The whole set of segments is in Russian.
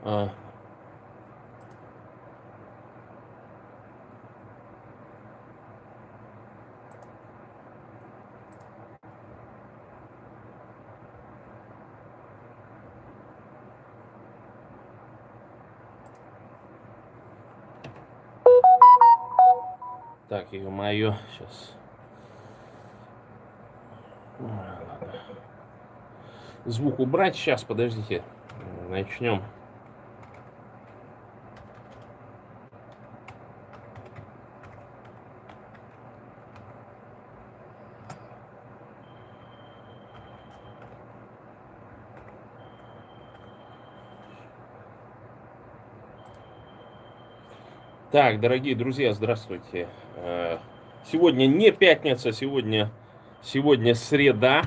А, так, ё-моё, сейчас. Звук убрать. Сейчас, подождите. Начнем. Так, дорогие друзья, здравствуйте. Сегодня не пятница, сегодня среда.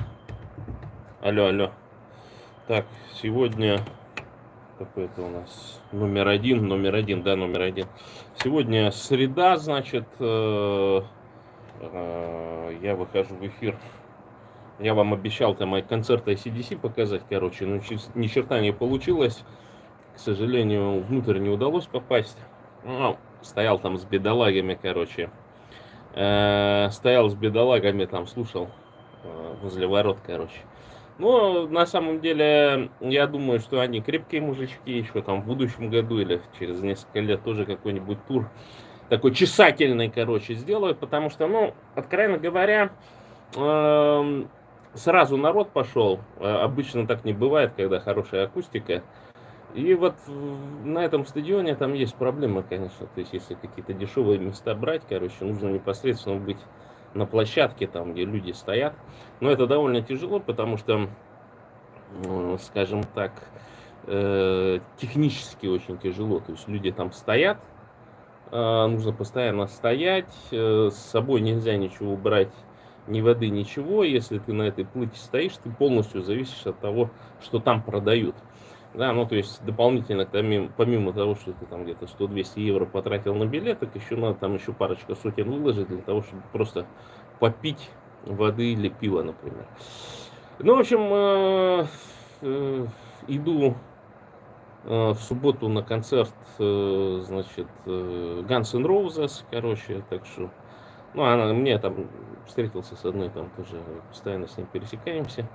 Алло, алло. Так, сегодня какой это у нас номер один, да, номер один. Сегодня среда, значит, я выхожу в эфир. Я вам обещал там мои концерты AC/DC показать, короче, но ни черта не получилось. К сожалению, внутрь не удалось попасть. Ну, стоял там с бедолагами, короче. Стоял с бедолагами, там слушал возле ворот, короче. Но на самом деле, я думаю, что они крепкие мужички, еще там в будущем году или через несколько лет тоже какой-нибудь тур такой чесательный, короче, сделают, потому что, ну, откровенно говоря, сразу народ пошел. Обычно так не бывает, когда хорошая акустика. И вот на этом стадионе там есть проблемы, конечно. То есть, если какие-то дешевые места брать, короче, нужно непосредственно быть на площадке, там, где люди стоят. Но это довольно тяжело, потому что, скажем так, технически очень тяжело. То есть, люди там стоят, нужно постоянно стоять, с собой нельзя ничего брать, ни воды, ничего. Если ты на этой плыте стоишь, ты полностью зависишь от того, что там продают. Да, ну то есть дополнительно, помимо того, что ты там где-то 100-200 евро потратил на билет, так еще надо там еще парочка сотен выложить для того, чтобы просто попить воды или пива, например. Ну, в общем, иду в субботу на концерт, значит, Guns N' Roses, короче, так что, ну, мне там встретился с одной, там тоже постоянно с ней пересекаемся.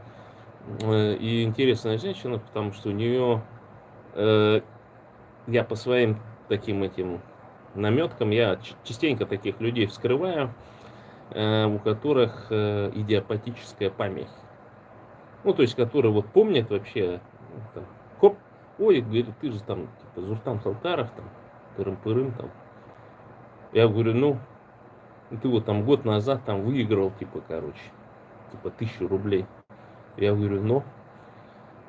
И интересная женщина, потому что у нее, я по своим таким этим наметкам, я частенько таких людей вскрываю, у которых идиопатическая память. Ну, то есть, которые вот помнят вообще, там, хоп, ой, говорит, ты же там, типа, Зуртан Халтаров, там, Тырым-пырым, там. Я говорю, ну, ты вот там год назад там выиграл, типа, короче, типа, 1000 рублей. Я говорю, ну,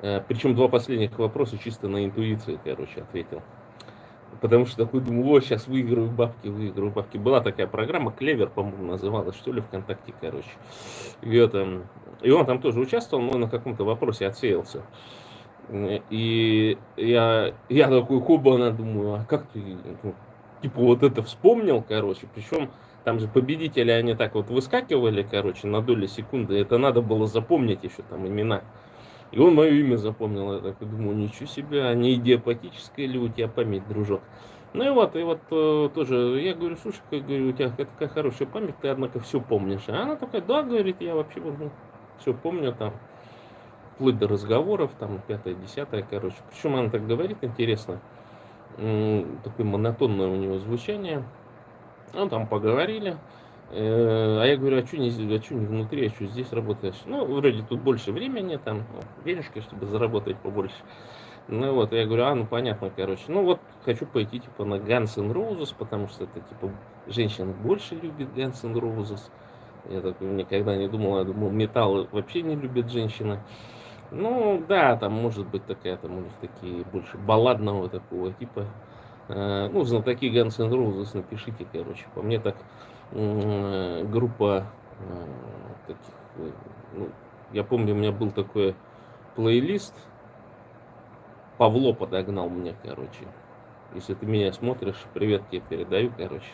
причем два последних вопроса чисто на интуиции, короче, ответил. Потому что такой думаю, о, сейчас выиграю бабки, выиграю бабки. Была такая программа, Клевер, по-моему, называлась, что ли, ВКонтакте, короче. И он там тоже участвовал, но на каком-то вопросе отсеялся. И я такой, хоба, думаю, а как ты, ну, типа, вот это вспомнил, короче. Причем там же победители, они так вот выскакивали, короче, на доли секунды. Это надо было запомнить еще там имена. И он мое имя запомнил. Я так думаю, ничего себе, а не идиопатическая ли у тебя память, дружок? Ну и вот тоже, я говорю, слушай, говорю, у тебя такая хорошая память, ты, однако, все помнишь. А она такая, да, говорит, я вообще все помню там, вплоть до разговоров, там, пятое, десятое, короче. Причем она так говорит, интересно, такое монотонное у него звучание. Ну, там поговорили. А я говорю, а что не внутри, а что здесь работаешь? Ну, вроде тут больше времени, там, денежки, чтобы заработать побольше. Ну вот, я говорю, ну понятно, короче. Ну вот, хочу пойти, типа, на Guns N' Roses, потому что это, типа, женщины больше любят Guns N' Roses. Я такой никогда не думал, я думал, металл вообще не любит женщины. Ну, да, там может быть такая, там у них такие больше балладного такого типа. Ну, знатоки Guns N' Roses, напишите, короче. По мне так группа таких, ну, я помню, у меня был такой плейлист, Павло подогнал мне, короче. Если ты меня смотришь, привет тебе передаю, короче.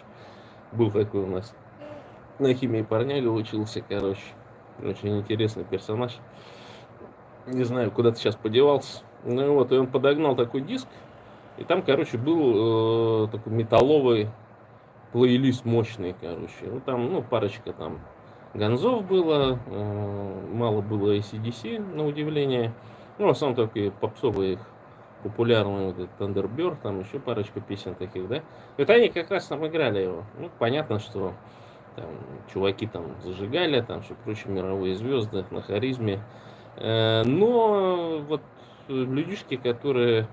Был такой у нас на химии парняга учился, короче. Очень интересный персонаж. Не знаю, куда ты сейчас подевался. Ну вот, и он подогнал такой диск. И там, короче, был такой металловый плейлист мощный, короче. Ну, там, ну, парочка там Ганзов было, мало было AC/DC, на удивление. Ну, в основном только попсовые их популярные, вот этот Thunderbird, там еще парочка песен таких, да. Вот они как раз там играли его. Ну, понятно, что там чуваки там зажигали, там все прочие мировые звезды на харизме. Но вот людишки, которые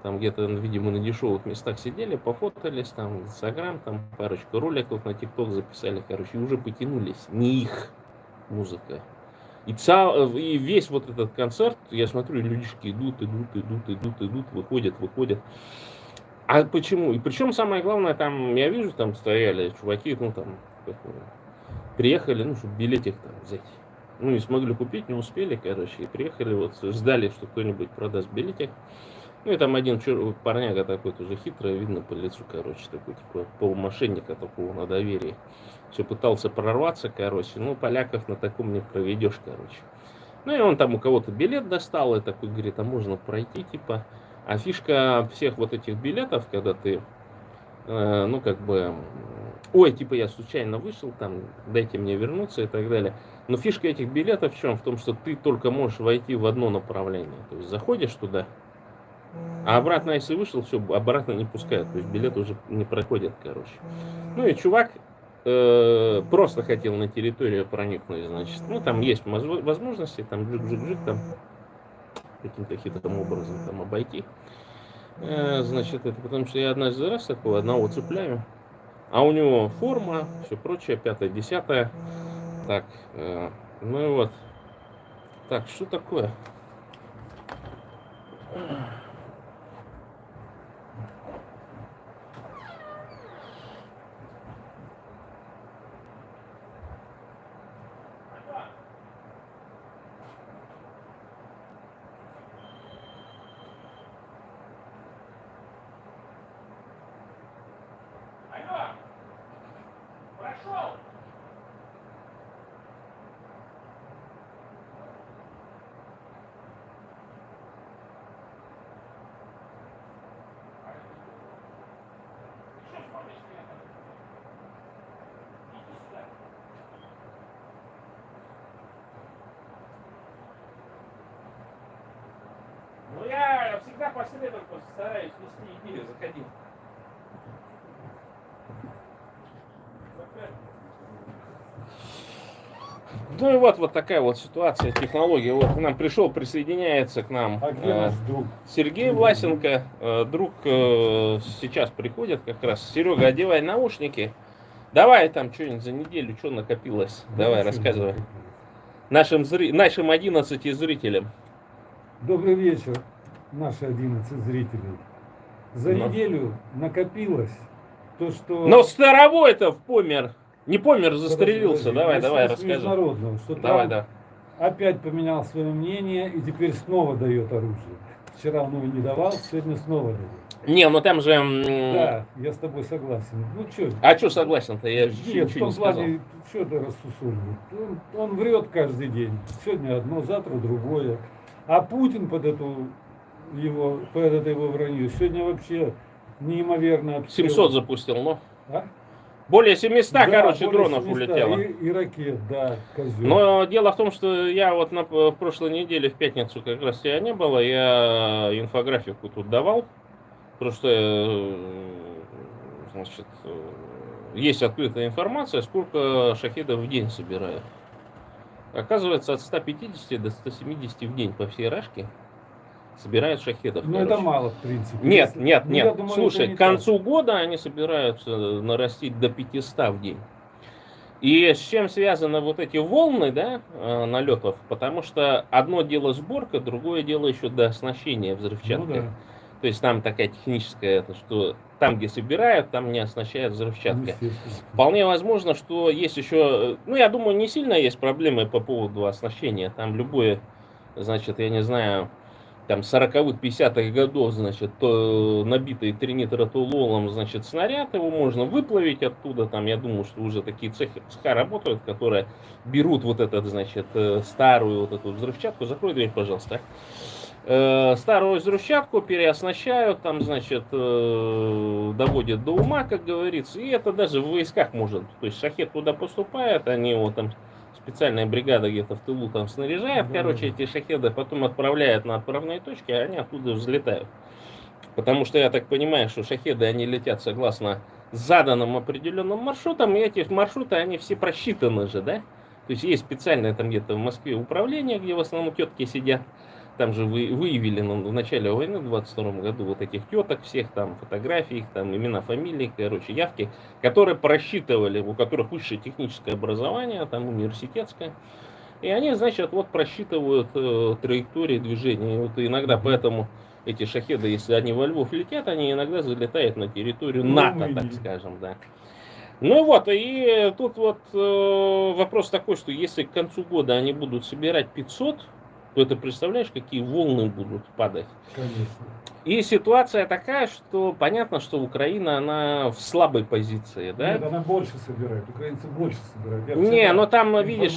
там где-то, видимо, на дешевых местах сидели, пофотались, там, в Инстаграм, там, парочку роликов на ТикТок записали, короче, и уже потянулись. Не их музыка. И весь вот этот концерт, я смотрю, людишки идут, выходят. А почему? И причем самое главное, там, я вижу, там стояли чуваки, ну, там, приехали, ну, чтобы билетик там взять. Ну, не смогли купить, не успели, короче, и приехали, вот, ждали, что кто-нибудь продаст билетик. Ну, и там один парняга такой тоже хитрый, видно по лицу, короче, такой, типа, полумошенника такого на доверии. Все пытался прорваться, короче, ну, поляков на таком не проведешь, короче. Ну, и он там у кого-то билет достал, и такой говорит, а можно пройти, типа. А фишка всех вот этих билетов, когда ты, ну, как бы, ой, типа, я случайно вышел, там, дайте мне вернуться и так далее. Но фишка этих билетов в чем? В том, что ты только можешь войти в одно направление. То есть заходишь туда, а обратно, если вышел, все, обратно не пускают. То есть билет уже не проходит, короче. Ну и чувак просто хотел на территорию проникнуть, значит. Ну, там есть возможности, там джик-джик-джик, там каким-то хитрым образом там обойти. Значит, это потому что я однажды раз такого одного цепляю. А у него форма, все прочее, 5-10. Так, ну и вот. Так, что такое? Прошел! Ну, я всегда по средам стараюсь вести идею, заходи. Ну и вот такая вот ситуация, технология. Вот к нам пришел, присоединяется к нам Сергей Власенко. Друг сейчас приходит как раз. Серега, одевай наушники. Давай там что-нибудь за неделю, что накопилось. Давай, рассказывай. Нашим 11 зрителям. Добрый вечер, наши 11 зрителей. За неделю накопилось то, что... Но Старовой-то помер. Не помер, застрелился. Давай, рассказывай. Международного, что давай, Трамп опять поменял свое мнение и теперь снова дает оружие. Вчера он его не давал, сегодня снова дает. Не, ну там же... Да, я с тобой согласен. Ну что? А что согласен-то? Я Нет, в том не сказал. плане, что ты рассусоливаешь? Он врет каждый день. Сегодня одно, завтра другое. А Путин под это его вранье сегодня вообще неимоверно обстрел. 700 запустил, ну. А? Более 700, Да, короче, более дронов 700 улетело. И ракет, да, козел. Но дело в том, что я вот в прошлой неделе, в пятницу, как раз тебя не было, я инфографику тут давал. Просто, значит, есть открытая информация, сколько шахедов в день собирают. Оказывается, от 150 до 170 в день по всей Рашке собирают шахедов. Ну, это мало, в принципе. Нет. Думаю, Слушай, к концу года они собираются нарастить до 500 в день. И с чем связаны вот эти волны, да, налетов? Потому что одно дело сборка, другое дело еще дооснащение взрывчаткой. Ну, да. То есть там такая техническая, это что там, где собирают, там не оснащают взрывчаткой. Вполне возможно, что есть еще, ну, я думаю, не сильно есть проблемы по поводу оснащения. Там любое, значит, я не знаю, там 40-х, 50-х годов, значит, набитый тринитротолуолом, значит, снаряд, его можно выплавить оттуда, там, я думаю, что уже такие цеха работают, которые берут вот этот, значит, старую вот эту взрывчатку. Закрой дверь, пожалуйста. старую взрывчатку переоснащают, там, значит, доводят до ума, как говорится, и это даже в войсках может, то есть шахед туда поступает, они его там, специальная бригада где-то в тылу там снаряжает, короче, эти шахеды потом отправляют на отправные точки, а они оттуда взлетают. Потому что я так понимаю, что шахеды, они летят согласно заданным определенным маршрутам, и эти маршруты, они все просчитаны же, да? То есть есть специальное там где-то в Москве управление, где в основном тетки сидят. Там же выявили в начале войны в 22 году вот этих теток всех, там фотографии, их, там имена, фамилии, короче, явки, которые просчитывали, у которых высшее техническое образование, там университетское. И они, значит, вот просчитывают траектории движения. И вот иногда поэтому эти шахеды, если они во Львов летят, они иногда залетают на территорию НАТО, так скажем, да. Ну вот, и тут вот вопрос такой, что если к концу года они будут собирать 500, то ты представляешь, какие волны будут падать? Конечно. И ситуация такая, что понятно, что Украина, она в слабой позиции, да? Нет, она больше собирает, украинцы больше собирают. Не, но там, видишь,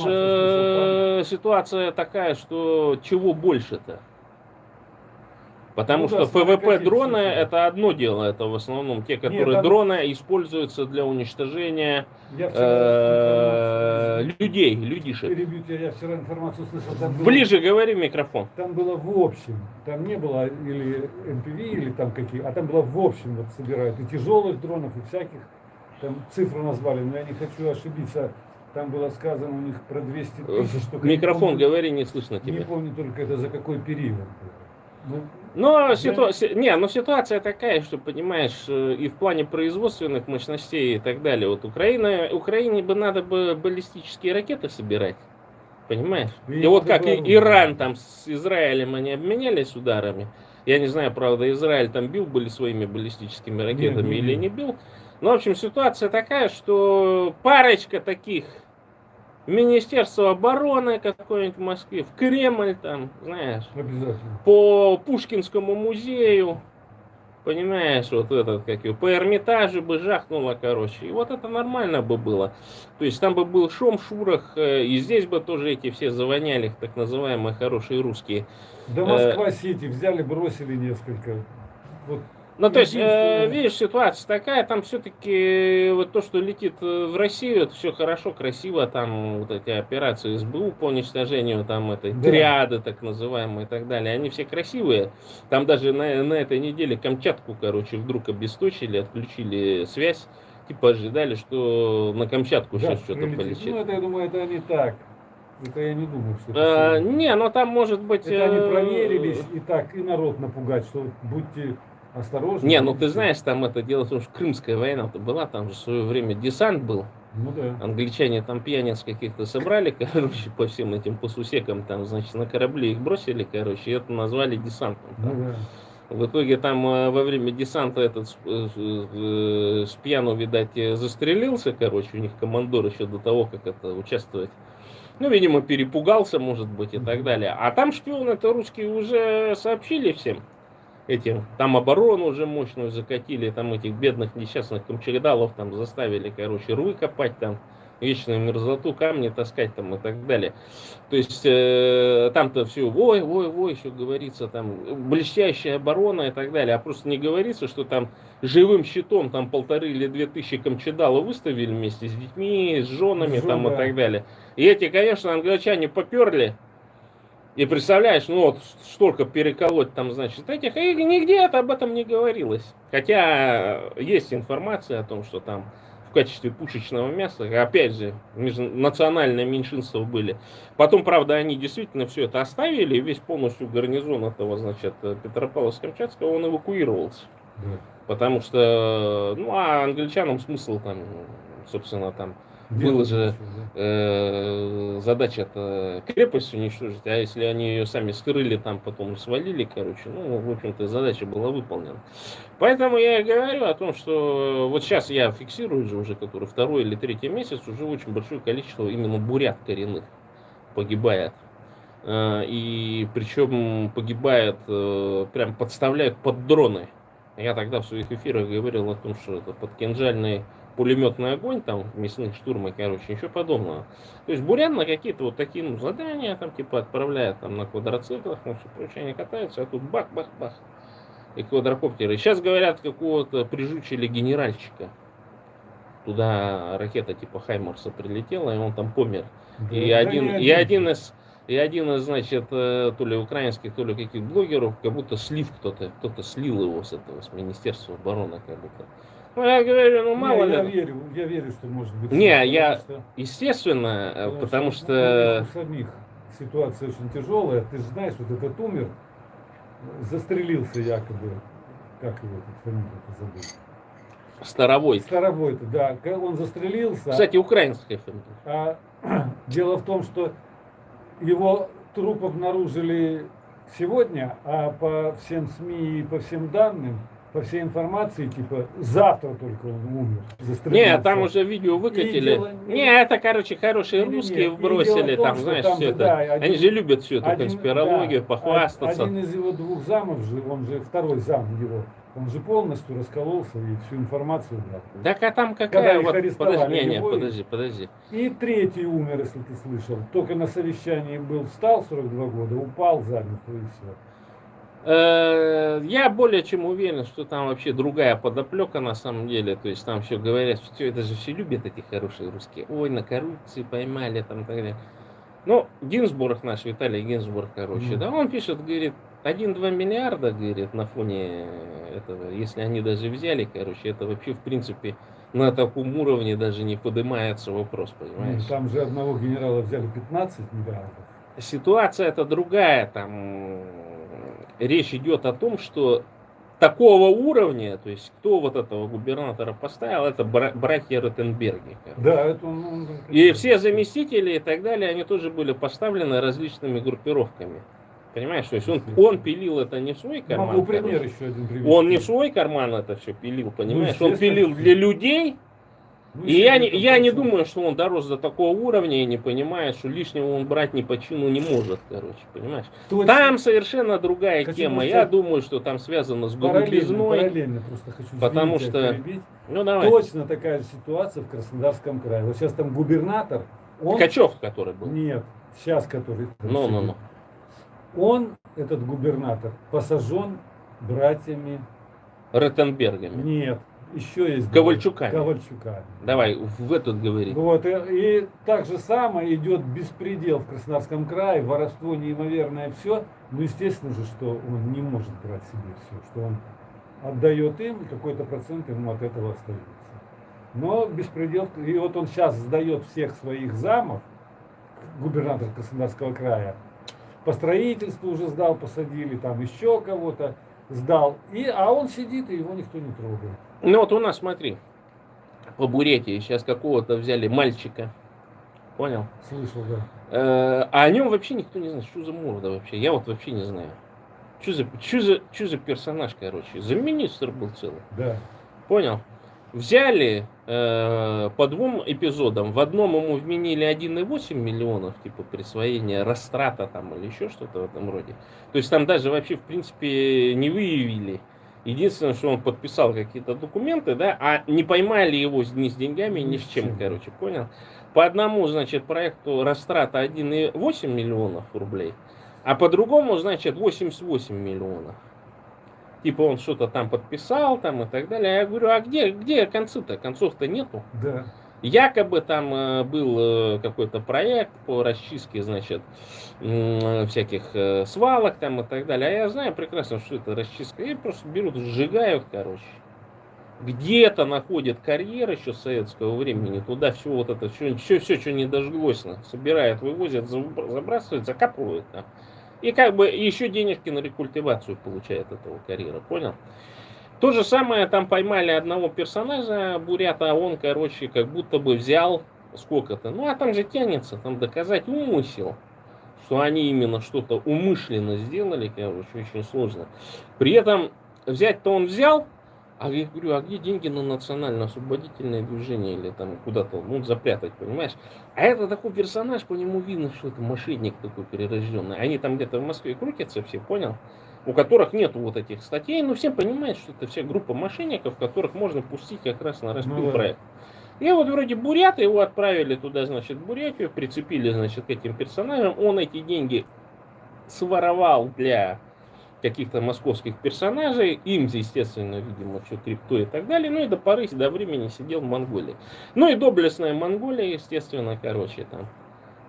ситуация такая, что чего больше-то? Потому Ну что да, смотря ФВП какие дроны цифры. это одно дело, это в основном те, которые Нет, там- дроны используются для уничтожения Я вчера людей, людишек. перебью тебя, я вчера информацию слышал, там было, Ближе говори в микрофон. там было в общем, там не было или МПВ, или там какие, а там было в общем, вот собирают и тяжелых дронов, и всяких, там цифру назвали, но я не хочу ошибиться, там было сказано у них про 200 тысяч. В микрофон говори, не слышно Не тебя. помню только это за какой период. Ну, Но, я- ситуация такая, что, понимаешь, и в плане производственных мощностей и так далее, вот Украине бы надо бы баллистические ракеты собирать, понимаешь? И И вот как Беларусь. Иран там с Израилем, они обменялись ударами. Я не знаю, правда, Израиль там бил были своими баллистическими ракетами не или бил. не бил. Но, в общем, ситуация такая, что парочка таких Министерство обороны какое-нибудь в Москве, в Кремль там, знаешь, Обязательно. по Пушкинскому музею, понимаешь, вот этот, как его, по Эрмитажу бы жахнуло, короче, и вот это нормально бы было. То есть там бы был шум, шурах, и здесь бы тоже эти все завоняли, так называемые хорошие русские. Да Москва-Сити взяли, бросили несколько. Вот. Ну, то есть, Единственное- видишь, ситуация такая, там все-таки вот то, что летит в Россию, это все хорошо, красиво, там вот эти операции СБУ по уничтожению там этой Да. триады, так называемые, и так далее, они все красивые. Там даже на этой неделе Камчатку, короче, вдруг обесточили, отключили связь, типа ожидали, что на Камчатку Да, сейчас что-то прилетит. полетит. Ну, это, я думаю, это не так. Это я не думаю, что это серьезно. Не, ну там может быть... Это они проверились и так, и народ напугать, что будьте осторожны. Не, ну и ты всё. знаешь, там это дело в том, что Крымская война-то была, там же в свое время десант был. Ну да. Англичане там пьяниц каких-то собрали, короче, по всем этим по сусекам, там, значит, на корабле их бросили, короче, и это назвали десантом. Ну Там. да. В итоге там во время десанта этот с пьяну, видать, застрелился, короче, у них командор еще до того, как это участвовать. Ну, видимо, перепугался, может быть, и так далее. А там шпионы-то русские уже сообщили всем этим. Там оборону уже мощную закатили, там этих бедных несчастных камчегдалов там заставили, короче, рвы копать там, вечную мерзлоту, камни таскать там и так далее. То есть там-то все, ой, все говорится, там блестящая оборона и так далее. А просто не говорится, что там живым щитом там 1500 или 2000 камчедалов выставили вместе с детьми, с женами там и так далее. И эти, конечно, англичане поперли. И представляешь, ну вот столько переколоть там, значит, этих, и нигде об этом не говорилось. Хотя есть информация о том, что там в качестве пушечного мяса, опять же, национальное меньшинство были. Потом, правда, они действительно все это оставили, и весь полностью гарнизон этого, значит, Петропавловска-Камчатского, он эвакуировался. Да. Потому что, ну, а англичанам смысл там, собственно, там, была же задача-то крепость уничтожить, а если они ее сами скрыли, там потом свалили, короче, ну, в общем-то, задача была выполнена. Поэтому я и говорю о том, что вот сейчас я фиксирую же уже, который второй или третий месяц, уже очень большое количество именно бурят коренных погибает. И причем погибает, прям подставляют под дроны. Я тогда в своих эфирах говорил о том, что это под кинжальный пулеметный огонь, там, мясные штурмы, короче, ничего подобного. То есть бурян на какие-то вот такие, ну, задания, там, типа, отправляют, там, на квадроциклах, ну, все прочее, они катаются, а тут бах-бах-бах, и квадрокоптеры. Сейчас, говорят, какого-то прижучили генеральчика. Туда ракета типа Хаймарса прилетела, и он там помер. Да, И да один, не и один один. из, и один из, значит, то ли украинских, то ли каких блогеров, как будто слив кто-то слил его с этого, с Министерства обороны, как будто. Ну, я говорю, ну, мало Не, ли. я верю, что может быть Не, слив, я, естественно, потому у них что, у самих ситуация очень тяжелая. Ты же знаешь, вот этот умер, застрелился якобы, как его тут фамилия-то забыл. Старовой. Старовой-то, да, он застрелился. Кстати, украинская фамилия. А дело в том, что его труп обнаружили сегодня, а по всем СМИ и по всем данным, по всей информации, типа, завтра только он умер. Застрелился. Не, там уже видео выкатили. Не, это, короче, хорошие русские вбросили, там, знаешь, там все же, это. да, Они же любят всю эту конспирологию, да, похвастаться. один из его двух замов же, он же второй зам его, он же полностью раскололся и всю информацию дал. Так а там Когда какая их вот. арестовали, Подожди. И третий умер, если ты слышал. Только на совещании был, встал 42 года, упал замертво и все. Я более чем уверен, что там вообще другая подоплека на самом деле. То есть там все говорят, что это же все любят эти хорошие русские. Ой, на коррупции поймали там и так далее. Ну, Гинзбург наш, Виталий Гинзбург, короче, да, он пишет, говорит, 1-2 миллиарда, говорит, на фоне этого, если они даже взяли, короче, это вообще, в принципе, на таком уровне даже не поднимается вопрос, понимаешь? Там же одного генерала взяли 15 миллиардов. Ситуация это другая, там речь идет о том, что такого уровня, то есть кто вот этого губернатора поставил, это братья Ротенберги. Да, это он и все заместители и так далее, они тоже были поставлены различными группировками. Понимаешь, то есть он пилил это не в свой карман. Могу пример еще один привести. Он не в свой карман это все пилил, понимаешь? Ну, он пилил для людей. Ну, И я не думаю, что он дорос до такого уровня и не понимает, что лишнего он брать ни по чину не может, короче, понимаешь? Точно. Там совершенно другая Хочу тема. просто Я думаю, что там связано с голубизной. Параллельно просто хочу потому что... перебить. Ну, давай. Точно такая же ситуация в Краснодарском крае. Вот сейчас там губернатор. Ткачев, который был. Нет, сейчас который. Ну. Он, этот губернатор, посажен братьями Ротенбергами. Нет. Еще есть Ковальчуками. Давай, в этот говори. Вот, и так же самое идет беспредел в Краснодарском крае, воровство неимоверное, все. Ну, естественно же, что он не может брать себе все, что он отдает им, и какой-то процент ему от этого остается. Но беспредел, и вот он сейчас сдает всех своих замов, губернатор Краснодарского края, по строительству уже сдал, посадили, там еще кого-то сдал, а он сидит, и его никто не трогает. Ну вот у нас, смотри, по Бурятии сейчас какого-то взяли мальчика, понял? Слышал, да. А о нем вообще никто не знает, что за морда вообще, я вот вообще не знаю. Что за персонаж, короче, замминистр был целый. Да. Понял? Взяли по 2 эпизодам, в одном ему вменили 1,8 миллионов, типа присвоения растрата там или еще что-то в этом роде. То есть там даже вообще в принципе не выявили. Единственное, что он подписал какие-то документы, да, а не поймали его ни с деньгами, ни с чем, короче, понял? По одному, значит, проекту растрата 1,8 миллионов рублей, а по другому, значит, 88 миллионов. Типа он что-то там подписал там и так далее. Я говорю, а где концы-то? Концов-то нету. Да. Якобы там был какой-то проект по расчистке, значит, всяких свалок там и так далее. А я знаю прекрасно, что это расчистка. И просто берут, сжигают, короче. Где-то находят карьер еще с советского времени. Туда все вот это, все, что не дожглось, собирают, вывозят, забрасывают, закапывают там. И как бы еще денежки на рекультивацию получает этого карьера, понял? То же самое, там поймали одного персонажа, бурята, а он, короче, как будто бы взял сколько-то. Ну, а там же тянется, там доказать умысел, что они именно что-то умышленно сделали, короче, очень сложно. При этом взять-то он взял, а я говорю, а где деньги на национально-освободительное движение или там куда-то, ну, запрятать, понимаешь? А это такой персонаж, по нему видно, что это мошенник такой перерожденный. Они там где-то в Москве крутятся все, понял? у которых нет вот этих статей, но все понимают, что это вся группа мошенников, которых можно пустить как раз на распил проекта. И вот вроде буряты, его отправили туда, значит, в Бурятию, прицепили, значит, к этим персонажам, он эти деньги своровал для каких-то московских персонажей, им, естественно, видимо, все крипто и так далее, ну и до поры, до времени сидел в Монголии. Ну и доблестная Монголия, естественно, короче,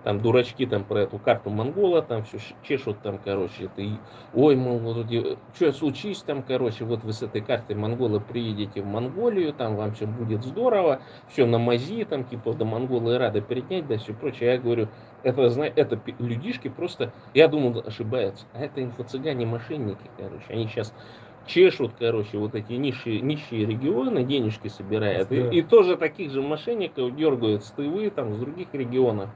там дурачки там про эту карту монгола, там все чешут там, короче, это и, ой, мол, вот, что случись там, короче, вот вы с этой картой монгола приедете в Монголию, там вам все будет здорово, все на мази, там, типа, до монголы рады принять, да, все прочее. Я говорю, это людишки просто, я думал, ошибаются, а это инфо-цыгане, мошенники, короче, они сейчас чешут, короче, вот эти нищие регионы, денежки собирают, и тоже таких же мошенников дергают с тывы, там, с других регионов,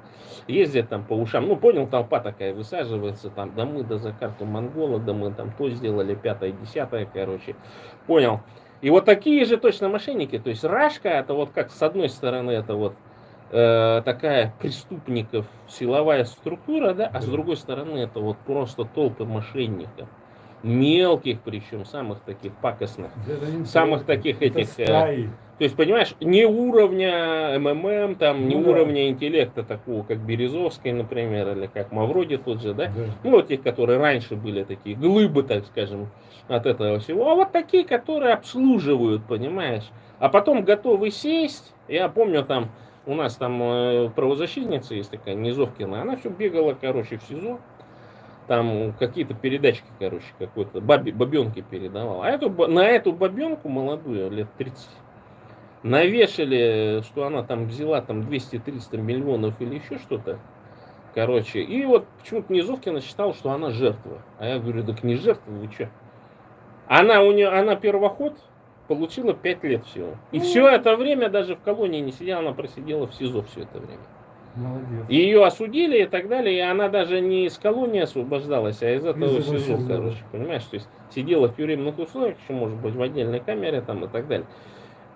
ездят там по ушам, ну, понял, толпа такая высаживается, там, да мы, да за карту монгола, да мы там то сделали, 5-е, 10-е, короче, понял. И вот такие же точно мошенники, то есть Рашка, это вот как с одной стороны, это вот такая преступников силовая структура, да, а с другой стороны, это вот просто толпы мошенников. Мелких, причем, самых таких пакостных, самых таких этих, то есть, понимаешь, не уровня МММ, там, не уровня интеллекта такого, как Березовский, например, или как Мавроди тот же, да, ну, вот тех, которые раньше были такие глыбы, так скажем, от этого всего, а вот такие, которые обслуживают, понимаешь, а потом готовы сесть, я помню, там, у нас там правозащитница есть такая, Низовкина, она все бегала, короче, в СИЗО, там какие-то передачки, короче, какой-то бабенки передавал. А на эту бабенку молодую, лет 30, навешали, что она там взяла там 200-300 миллионов или еще что-то. Короче, и вот почему-то Низовкина считала, что она жертва. А я говорю, так не жертва, вы что? Она первоход, получила 5 лет всего. И все это время даже в колонии не сидела, она просидела в СИЗО все это время. Молодец. Ее осудили и так далее, и она даже не из колонии освобождалась, а из этого СИЗО, короче, понимаешь, то есть сидела в тюремных условиях, еще может быть в отдельной камере там и так далее.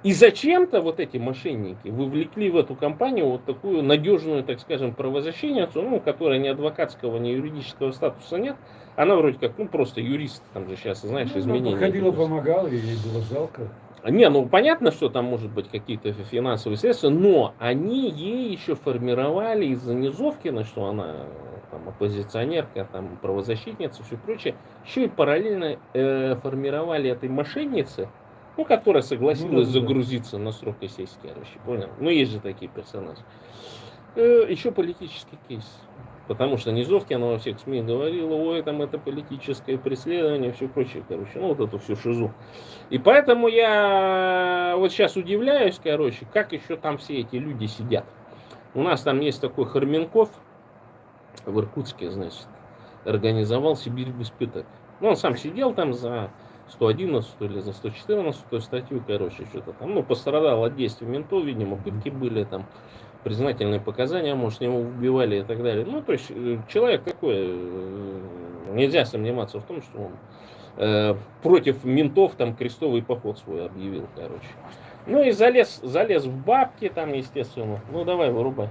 И зачем-то вот эти мошенники вовлекли в эту компанию вот такую надежную, так скажем, правозащитницу, ну, которая ни адвокатского, ни юридического статуса нет, она вроде как, ну, просто юрист, там же сейчас, знаешь, изменения. Ходила, помогала, и ей было жалко. Не, ну понятно, что там может быть какие-то финансовые средства, но они ей еще формировали из-за Низовкина, что она там оппозиционерка, там правозащитница, все прочее, еще и параллельно формировали этой мошеннице, ну, которая согласилась загрузиться на срок и сесть, короче, понял? Ну, есть же такие персонажи. Еще политический кейс. Потому что Низовкина во всех СМИ говорила, ой, там это политическое преследование, все прочее, короче, ну вот эту всю шизу. И поэтому я вот сейчас удивляюсь, короче, как еще там все эти люди сидят. У нас там есть такой Харменков в Иркутске, значит, организовал Сибирь без пыток. Ну, он сам сидел там за 111 или за 114 статью, короче, что-то там, ну, пострадал от действий ментов, видимо, пытки были там, признательные показания, может, его убивали и так далее. Ну, то есть, человек такой, нельзя сомневаться в том, что он против ментов там крестовый поход свой объявил, короче. Ну и залез в бабки там, естественно. Ну, давай, вырубай.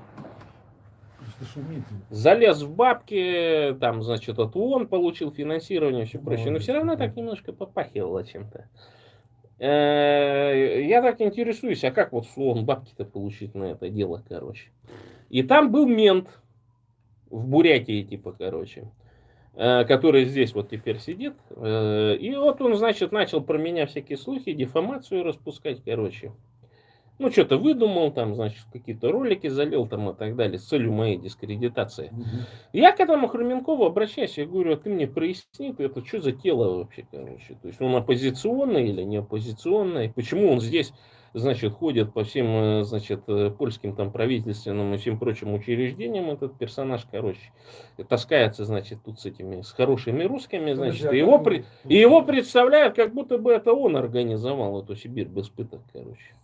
Залез в бабки, там, значит, от ООН получил финансирование, все прочее. Но все равно так немножко попахивало чем-то. Я так интересуюсь, а как вот с ООН бабки-то получить на это дело, короче. И там был мент в Бурятии, типа, короче, который здесь вот теперь сидит. И вот он, значит, начал про меня всякие слухи, дифамацию распускать, короче. Ну, что-то выдумал, там, значит, какие-то ролики залил там и так далее, с целью моей дискредитации. Я к этому Харменкову обращаюсь, я говорю, ты мне проясни, это что за тело вообще, короче. То есть он оппозиционный или не оппозиционный? Почему он здесь, значит, ходит по всем, значит, польским там правительственным и всем прочим учреждениям, этот персонаж, короче, таскается, значит, тут с хорошими русскими, значит, и его представляют, как будто бы это он организовал эту Сибирь без пыток, короче.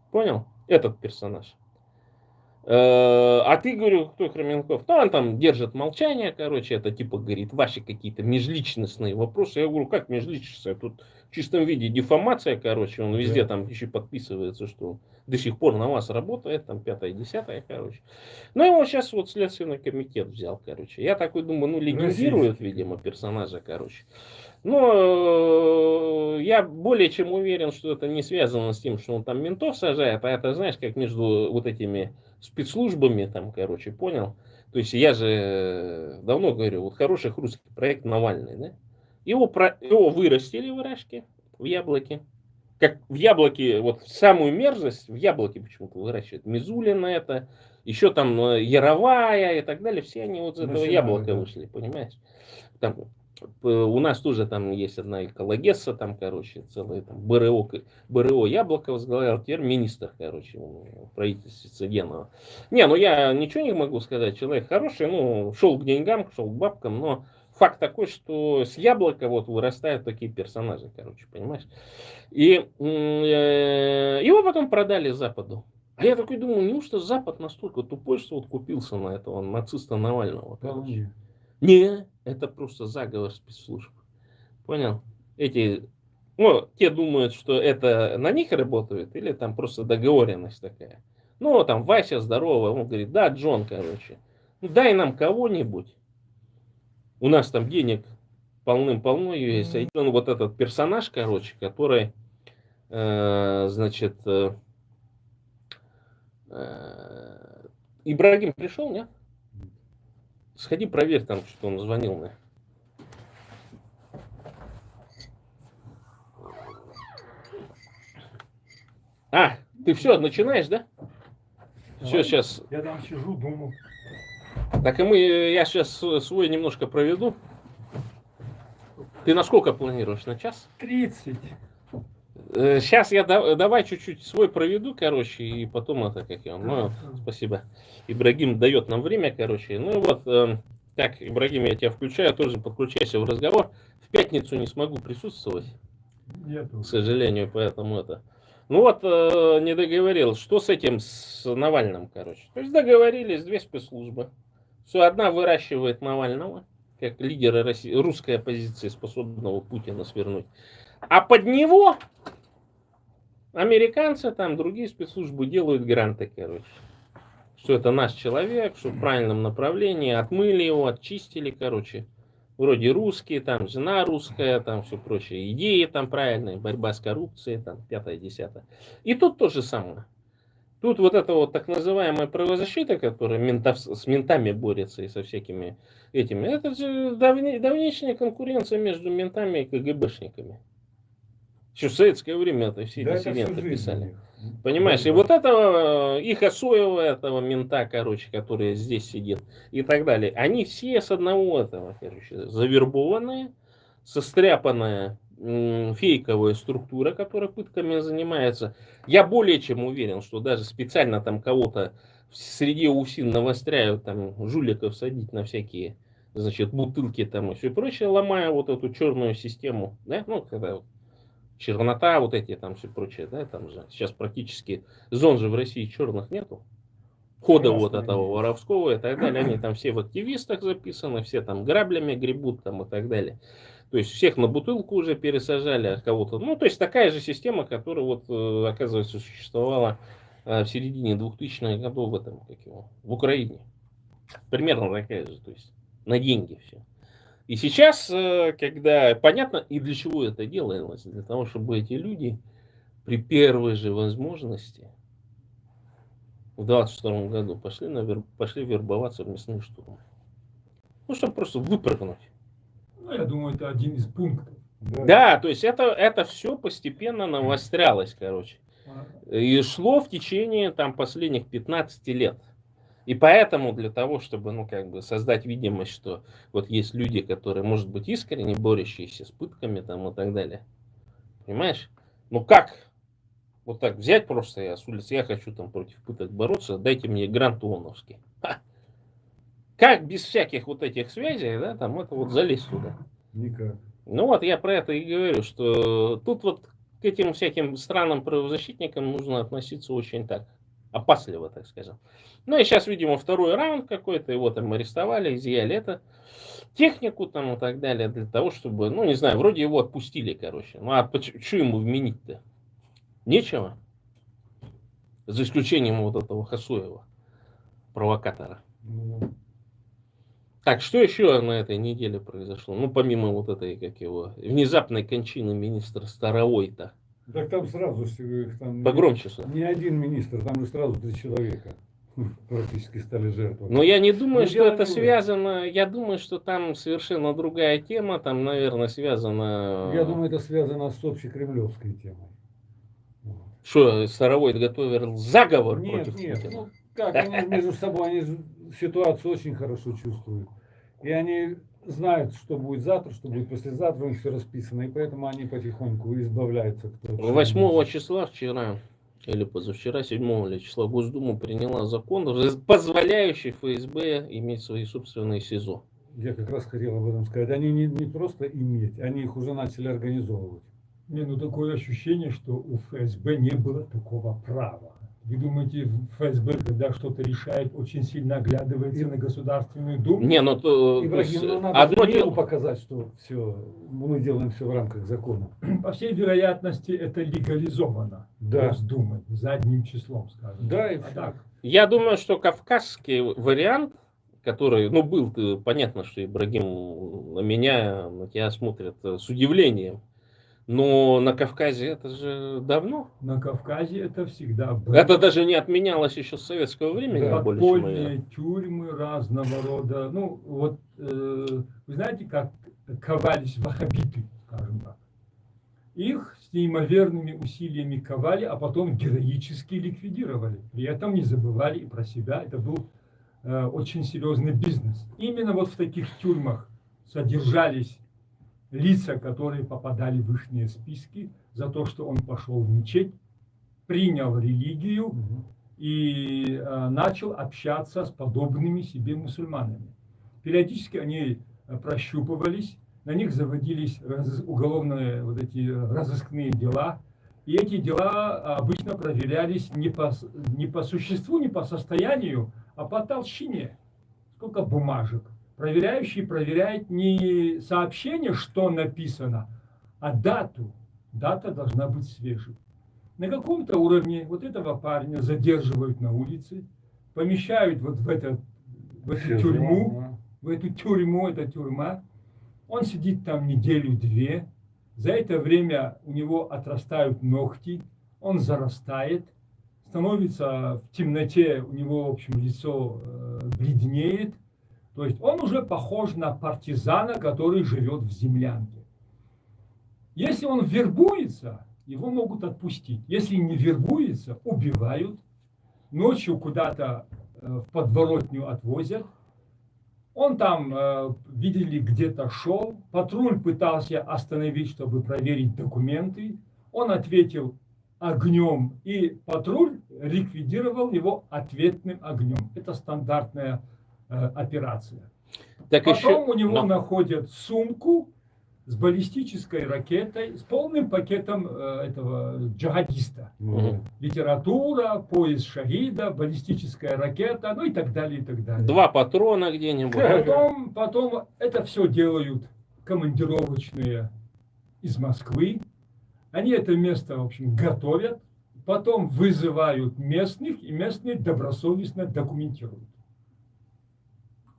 Понял? Этот персонаж. А ты, говорю, кто Хроменков? Ну, он там держит молчание, короче, это типа, говорит, ваши какие-то межличностные вопросы. Я говорю, как межличностные? Тут в чистом виде дефамация, короче, он везде Да. там еще подписывается, что до сих пор на вас работает, там, пятое, десятое, короче. Ну, его сейчас вот Следственный комитет взял, короче. Я такой думаю, ну, легендирует, Российский. видимо, персонажа, короче. Но я более чем уверен, что это не связано с тем, что он там ментов сажает, а это, знаешь, как между вот этими спецслужбами, там, короче, понял? То есть я же давно говорю, вот хороший русский проект Навальный, да? Его вырастили в Рашке, в Яблоке. Как в Яблоке, вот самую мерзость в Яблоке почему-то выращивают. Мизулина это, еще там Яровая и так далее. Все они вот из этого Начинали, Яблока да. вышли, понимаешь? Там у нас тоже там есть одна экологесса, там, короче, целое там БРО Яблоко возглавлял, теперь министр, короче, в правительстве Цыгенова. Не, ну я ничего не могу сказать, человек хороший, ну, шел к деньгам, шел к бабкам, но факт такой, что с Яблока вот вырастают такие персонажи, короче, понимаешь? И его потом продали Западу. А я такой думаю, неужто Запад настолько тупой, что вот купился на этого нациста Навального, короче. Вполне. Не, это просто заговор спецслужб. Понял? Эти, ну, те думают, что это на них работает, или там просто договоренность такая. Ну, там Вася здорово, он говорит, да, Джон, короче, ну дай нам кого-нибудь. У нас там денег полным-полно есть. А он вот этот персонаж, короче, который, значит, Ибрагим пришел, нет? Сходи, проверь там, что он звонил мне. А, ты все, начинаешь, да? Все, сейчас. Я там сижу, думаю. Так и я сейчас свой немножко проведу. Ты на сколько планируешь? На час? 30. Сейчас я давай чуть-чуть свой проведу, короче, и потом это как я. Ну, спасибо. Ибрагим дает нам время, короче. Ну и вот, так, Ибрагим, я тебя включаю, тоже подключайся в разговор. В пятницу не смогу присутствовать, к сожалению, поэтому это. Ну вот, не договорил. Что с этим, с Навальным, короче? То есть договорились, две спецслужбы. Все, одна выращивает Навального, как лидера русской оппозиции, способного Путина свернуть. А под него американцы, там, другие спецслужбы делают гранты, короче. Что это наш человек, что в правильном направлении, отмыли его, очистили, короче. Вроде русские, там, жена русская, там, все прочее. Идеи там правильные, борьба с коррупцией, там, пятое, десятое. И тут то же самое. Тут вот эта вот так называемая правозащита, которая с ментами борется и со всякими этими, это же давнейшая конкуренция между ментами и КГБшниками. Еще в советское время это все Да, это всю диссиденты жизнь у писали. них. Понимаешь, и вот этого, их Осоева, этого мента, короче, который здесь сидит, и так далее, они все с одного этого, короче, завербованные, состряпанная фейковая структура, которая пытками занимается. Я более чем уверен, что даже специально там кого-то в среде УСИН навостряют, там, жуликов садить на всякие, значит, бутылки там и все прочее, ломая вот эту черную систему, да, ну, когда чернота, вот эти там все прочее, да, там же сейчас практически зон же в России черных нету. Хода вот этого воровского и так далее, они там все в активистах записаны, все там граблями гребут там и так далее. То есть всех на бутылку уже пересажали, а кого-то. Ну, то есть такая же система, которая вот, оказывается, существовала в середине 2000-х годов в этом, как его, в Украине. Примерно такая же, то есть на деньги все. И сейчас, когда понятно, и для чего это делалось, для того, чтобы эти люди при первой же возможности в 22 году пошли вербоваться в мясные штурмы. Ну, чтобы просто выпрыгнуть. Ну, я думаю, это один из пунктов. Да, то есть это все постепенно навострялось, короче. И шло в течение там последних 15 лет. И поэтому для того, чтобы, ну, как бы создать видимость, что вот есть люди, которые, может быть, искренне борющиеся с пытками там и так далее. Понимаешь? Ну как вот так взять просто я с улицы, я хочу там против пыток бороться, дайте мне грант ООНовский. Ха! Как без всяких вот этих связей, да, там это вот залезть туда? Никак. Ну вот я про это и говорю, что тут вот к этим всяким странным правозащитникам нужно относиться очень так опасливо, так скажем. Ну и сейчас, видимо, второй раунд какой-то, его там арестовали, изъяли это, технику там и так далее, для того, чтобы, ну не знаю, вроде его отпустили, короче. Ну а что ему вменить-то? Нечего. За исключением вот этого Хасуева, провокатора. Ну, Так, что еще на этой неделе произошло? Ну, помимо вот этой, как его, внезапной кончины министра Старовойта. так там сразу их там Погромче сюда. не один министр, там же сразу 3 человека практически стали жертвами. Но я не думаю, Ну, что дело это не в этом. связано. Я думаю, что там совершенно другая тема. Там, наверное, связано. Я думаю, это связано с общекремлевской темой. Вот. Что Старовойт готовил заговор Нет, против нет, Путина. ну как, они между собой, они ситуацию очень хорошо чувствуют. И они знают, что будет завтра, что будет послезавтра, у них все расписано, и поэтому они потихоньку избавляются. Кто 8 числа вчера, или позавчера, 7 числа, Госдума приняла закон, позволяющий ФСБ иметь свои собственные СИЗО. Я как раз хотел об этом сказать. Они не просто иметь, они их уже начали организовывать. Не, ну такое ощущение, что у ФСБ не было такого права. Вы думаете, ФСБ, когда что-то решает, очень сильно оглядывается на Государственную Думу? Не, ну то, Ибрагим, ну надо одно миру дело. показать, что все, мы делаем все в рамках закона. По всей вероятности, это легализовано Да. Госдумой задним числом, скажем. Да, и А всё. так, Я думаю, что кавказский вариант, который, ну, был, понятно, что Ибрагим на меня, на тебя смотрят с удивлением. Но на Кавказе это же давно. на Кавказе это всегда было. Это даже не отменялось еще с советского времени, Да, более чем Подпольные тюрьмы разного рода. Ну, вот, вы знаете, как ковались ваххабиты, скажем так. Их с неимоверными усилиями ковали, а потом героически ликвидировали. При этом не забывали и про себя. Это был очень серьезный бизнес. Именно вот в таких тюрьмах содержались лица, которые попадали в их списки за то, что он пошел в мечеть, принял религию и начал общаться с подобными себе мусульманами. Периодически они прощупывались, на них заводились уголовные вот эти разыскные дела, и эти дела обычно проверялись не по существу, не по состоянию, а по толщине. Сколько бумажек. Проверяющий проверяет не сообщение, что написано, а дату. Дата должна быть свежей. На каком-то уровне вот этого парня задерживают на улице, помещают вот в эту тюрьму, это тюрьма. Он сидит там неделю-две. За это время у него отрастают ногти, он зарастает, становится в темноте, у него, в общем, лицо бледнеет. То есть он уже похож на партизана, который живет в землянке. Если он вербуется, его могут отпустить. Если не вербуется, убивают. Ночью куда-то в подворотню отвозят. Он там, видели, где-то шел. Патруль пытался остановить, чтобы проверить документы. Он ответил огнем, и патруль ликвидировал его ответным огнем. Это стандартная операция. Так Потом еще... у него находят сумку с баллистической ракетой, с полным пакетом этого джихадиста. Литература, пояс шахида, баллистическая ракета, ну и так далее, и так далее. 2 патрона где-нибудь. Потом это все делают командировочные из Москвы. Они это место, в общем, готовят, потом вызывают местных, и местные добросовестно документируют.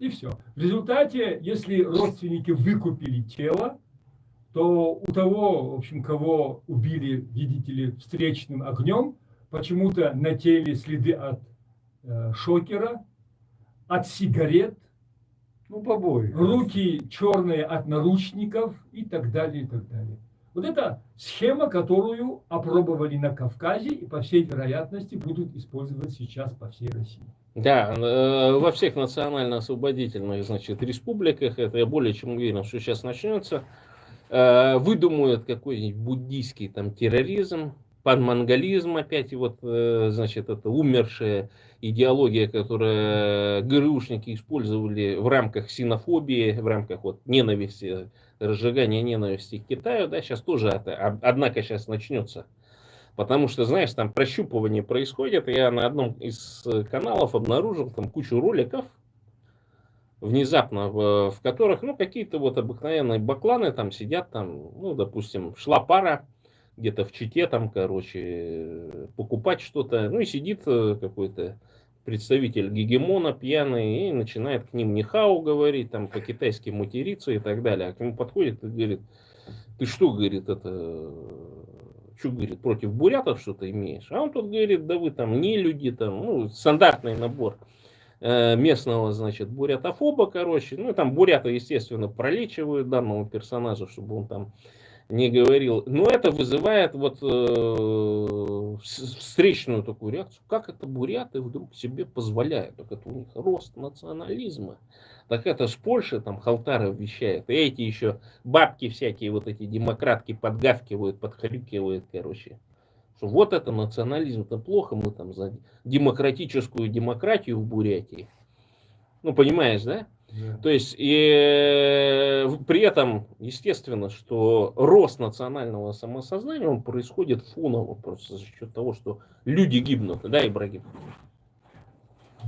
И все. В результате, если родственники выкупили тело, то у того, в общем, кого убили, видите ли, встречным огнем, почему-то на теле следы от шокера, от сигарет, Ну, побои. руки черные от наручников и так далее, и так далее. Вот это схема, которую опробовали на Кавказе и, по всей вероятности, будут использовать сейчас по всей России. Да, во всех национально-освободительных, значит, республиках, это я более чем уверен, что сейчас начнется, выдумают какой-нибудь буддийский там терроризм, панмонголизм опять, и вот, значит, это умершая идеология, которую ГРУшники использовали в рамках ксенофобии, в рамках вот ненависти, разжигания ненависти к Китаю, да, сейчас тоже это, однако сейчас начнется Потому что, знаешь, там прощупывание происходит. Я на одном из каналов обнаружил там кучу роликов, внезапно, в которых, ну, какие-то вот обыкновенные бакланы там сидят, там, ну, допустим, шла пара где-то в Чите, там, короче, покупать что-то, ну, и сидит какой-то представитель гегемона пьяный и начинает к ним нихау говорить, там, по-китайски материться и так далее. А к нему подходит и говорит: ты что, говорит, это, что, говорит, против бурятов что-то имеешь? А он тут говорит: да вы там не люди, там, ну, стандартный набор местного, значит, бурятофоба, короче. Ну, там буряты, естественно, пролечивают данного персонажа, чтобы он там не говорил. Но это вызывает вот встречную такую реакцию. Как это буряты вдруг себе позволяют? Так это у них рост национализма. Так это ж Польша, там Халтаров вещает. И эти еще бабки всякие, вот эти демократки подгавкивают, подхрюкивают, короче. Что вот это национализм-то плохо, мы там за демократическую демократию в Бурятии. Ну, понимаешь, да? Да. То есть, при этом, естественно, что рост национального самосознания, он происходит фоново, просто за счет того, что люди гибнут. Да, Ибрагим?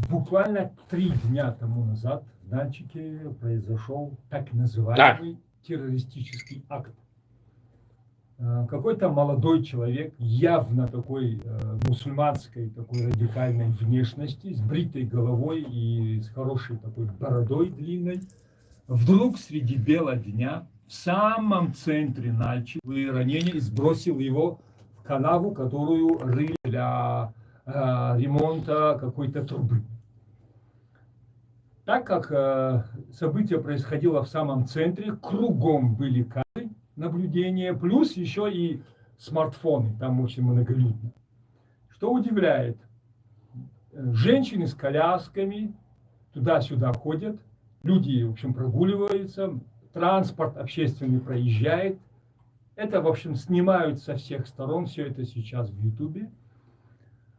Буквально 3 дня тому назад в Данчике произошел так называемый террористический акт. Какой-то молодой человек, явно такой мусульманской, такой радикальной внешности, с бритой головой и с хорошей такой бородой длинной, вдруг среди бела дня в самом центре Нальчи ранение и сбросил его в канаву, которую рыли для ремонта какой-то трубы. Так как событие происходило в самом центре, кругом были камеры наблюдения, плюс еще и смартфоны, там очень многолюдно. Что удивляет, женщины с колясками туда-сюда ходят, люди, в общем, прогуливаются, транспорт общественный проезжает. Это, в общем, снимают со всех сторон, все это сейчас в Ютубе.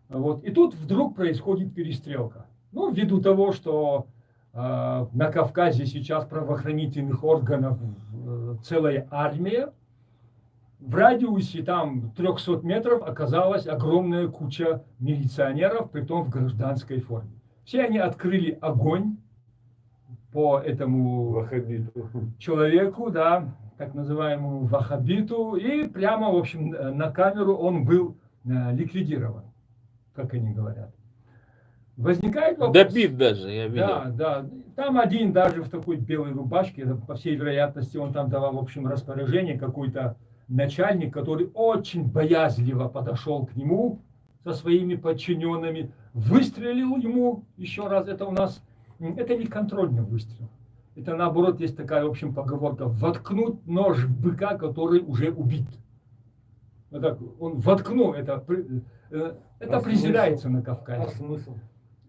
Вот. И тут вдруг происходит перестрелка. Ну, ввиду того, что на Кавказе сейчас правоохранительных органов целая армия, в радиусе там 300 метров оказалась огромная куча милиционеров, притом в гражданской форме. Все они открыли огонь по этому Ваххабиту. человеку, да, так называемому ваххабиту, и прямо, в общем, на камеру он был ликвидирован, как они говорят. Возникает вопрос. Добит даже, я видел. Да, да. Там один даже в такой белой рубашке, по всей вероятности, он там давал, в общем, распоряжение, какой-то начальник, который очень боязливо подошел к нему со своими подчиненными, выстрелил ему еще раз. Это у нас, это не контрольный выстрел. Это наоборот, есть такая, в общем, поговорка: воткнуть нож в быка, который уже убит. Вот так, он воткнул, это презирается на Кавказе. А смысл?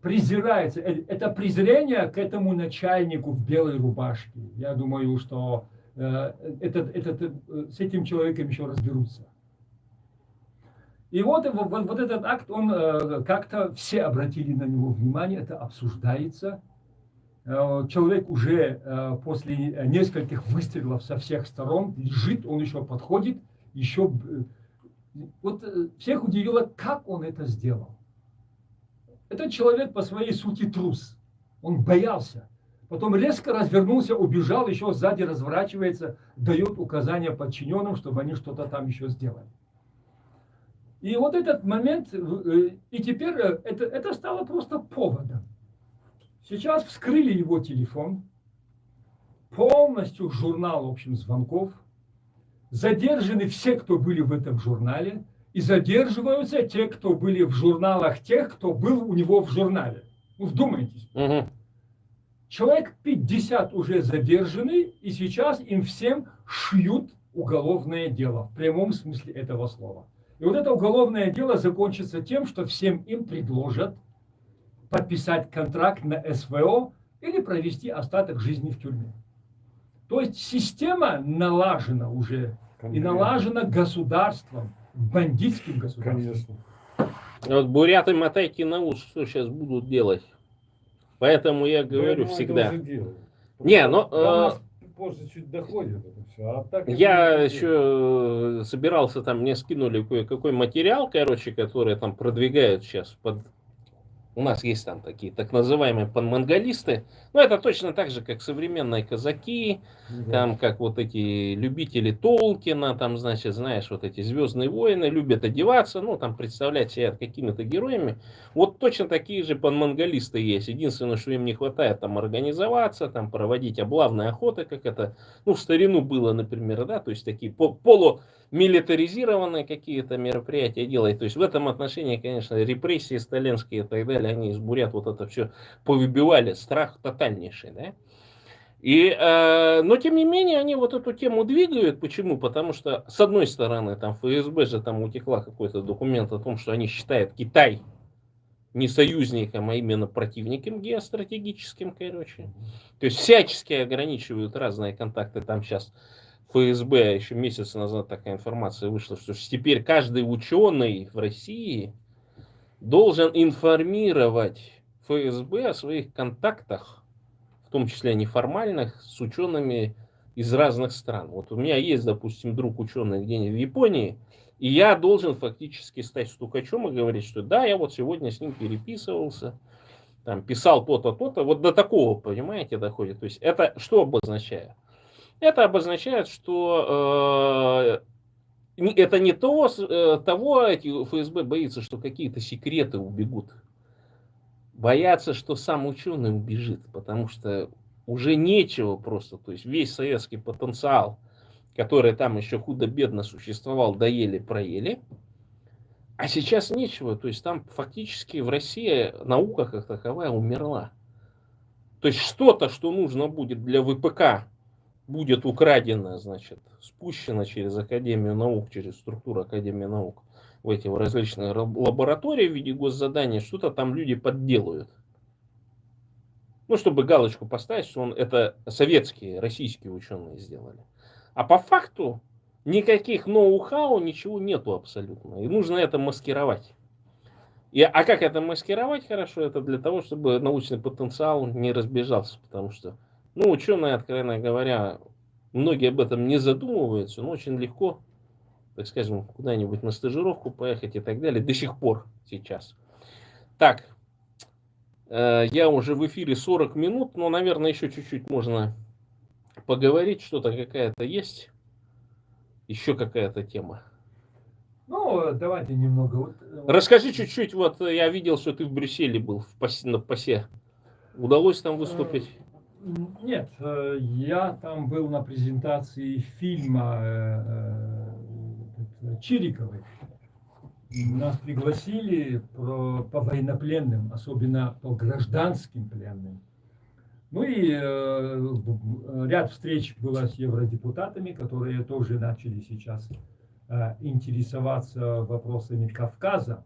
Презирается. Это презрение к этому начальнику в белой рубашке. Я думаю, что с этим человеком еще разберутся. И вот этот акт, он как-то все обратили на него внимание, это обсуждается. Человек уже после нескольких выстрелов со всех сторон лежит, он еще подходит, еще... Вот всех удивило, как он это сделал. Этот человек по своей сути трус. Он боялся. Потом резко развернулся, убежал, еще сзади разворачивается, дает указания подчиненным, чтобы они что-то там еще сделали. И вот этот момент, и теперь это стало просто поводом. Сейчас вскрыли его телефон, полностью журнал, в общем, звонков, задержаны все, кто были в этом журнале, и задерживаются те, кто были в журналах тех, кто был у него в журнале. Ну, вдумайтесь. Угу. Человек 50 уже задержаны, и сейчас им всем шьют уголовное дело, в прямом смысле этого слова. И вот это уголовное дело закончится тем, что всем им предложат подписать контракт на СВО или провести остаток жизни в тюрьме. То есть система налажена уже, и налажена государством, бандитским государством. Конечно. Вот буряты, мотайте на ус, что сейчас будут делать. Поэтому я говорю всегда. Не, ну... позже чуть доходит это все. А так Я это- еще собирался, там мне скинули кое-какой материал, короче, который там продвигают сейчас под... У нас есть там такие так называемые панмонголисты. Но это точно так же, как современные казаки, Да. там как вот эти любители Толкина, там, значит, знаешь, вот эти Звездные войны, любят одеваться, ну, там, представлять себя какими-то героями. Вот точно такие же панмонголисты есть. Единственное, что им не хватает, там, организоваться, там, проводить облавные охоты, как это, ну, в старину было, например, да, то есть такие полумилитаризированные какие-то мероприятия делать. То есть в этом отношении, конечно, репрессии сталинские и так далее, они из бурят вот это все повыбивали, страх тотальнейший, да. Но тем не менее они вот эту тему двигают. Почему? Потому что с одной стороны там ФСБ же там утекла какой-то документ о том, что они считают Китай не союзником, а именно противником геостратегическим, короче. То есть всячески ограничивают разные контакты. Там сейчас ФСБ, еще месяц назад такая информация вышла, что теперь каждый ученый в России должен информировать ФСБ о своих контактах, в том числе неформальных, с учеными из разных стран. Вот у меня есть, допустим, друг ученый где-нибудь в Японии, и я должен фактически стать стукачом и говорить, что да, я вот сегодня с ним переписывался, там, писал то-то, то-то. Вот до такого, понимаете, доходит. То есть это что обозначает? Это обозначает, что это не того, эти ФСБ боится, что какие-то секреты убегут. Боятся, что сам ученый убежит, потому что уже нечего просто. То есть весь советский потенциал, который там еще худо-бедно существовал, доели, проели. А сейчас нечего. То есть там фактически в России наука как таковая умерла. То есть что-то, что нужно будет для ВПК, будет украдено, значит, спущено через Академию наук, через структуру Академии наук в эти различные лаборатории в виде госзадания, что-то там люди подделают. Ну, чтобы галочку поставить, что это советские, российские ученые сделали. А по факту никаких ноу-хау, ничего нету абсолютно. И нужно это маскировать. А как это маскировать хорошо? Это для того, чтобы научный потенциал не разбежался. Потому что, ну, ученые, откровенно говоря, многие об этом не задумываются, но очень легко, так скажем, куда-нибудь на стажировку поехать и так далее. До сих пор сейчас. Так, я уже в эфире 40 минут, но, наверное, еще чуть-чуть можно поговорить. Что-то какая-то есть. Еще какая-то тема. Ну, давайте немного. Вот, Расскажи чуть-чуть. Вот я видел, что ты в Брюсселе был на ПАСЕ. Удалось там выступить? Нет, я там был на презентации фильма Чириковой. Нас пригласили по военнопленным, особенно по гражданским пленным. Ну и ряд встреч было с евродепутатами, которые тоже начали сейчас интересоваться вопросами Кавказа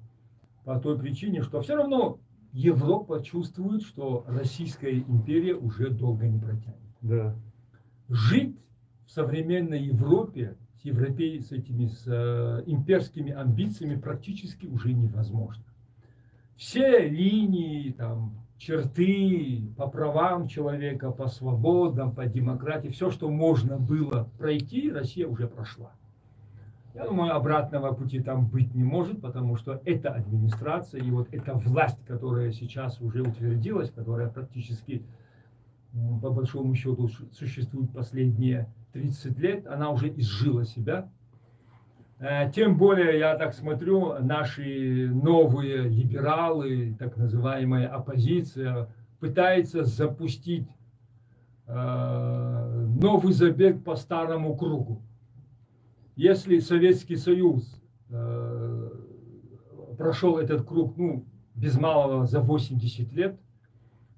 по той причине, что все равно Европа чувствует, что Российская империя уже долго не протянет. Да. Жить в современной Европе с имперскими амбициями практически уже невозможно. Все линии, там, черты по правам человека, по свободам, по демократии, все, что можно было пройти, Россия уже прошла. Я думаю, обратного пути там быть не может, потому что эта администрация и вот эта власть, которая сейчас уже утвердилась, которая практически, по большому счету, существует последние 30 лет, она уже изжила себя. Тем более, я так смотрю, наши новые либералы, так называемая оппозиция, пытается запустить новый забег по старому кругу. Если Советский Союз прошел этот круг, без малого за 80 лет,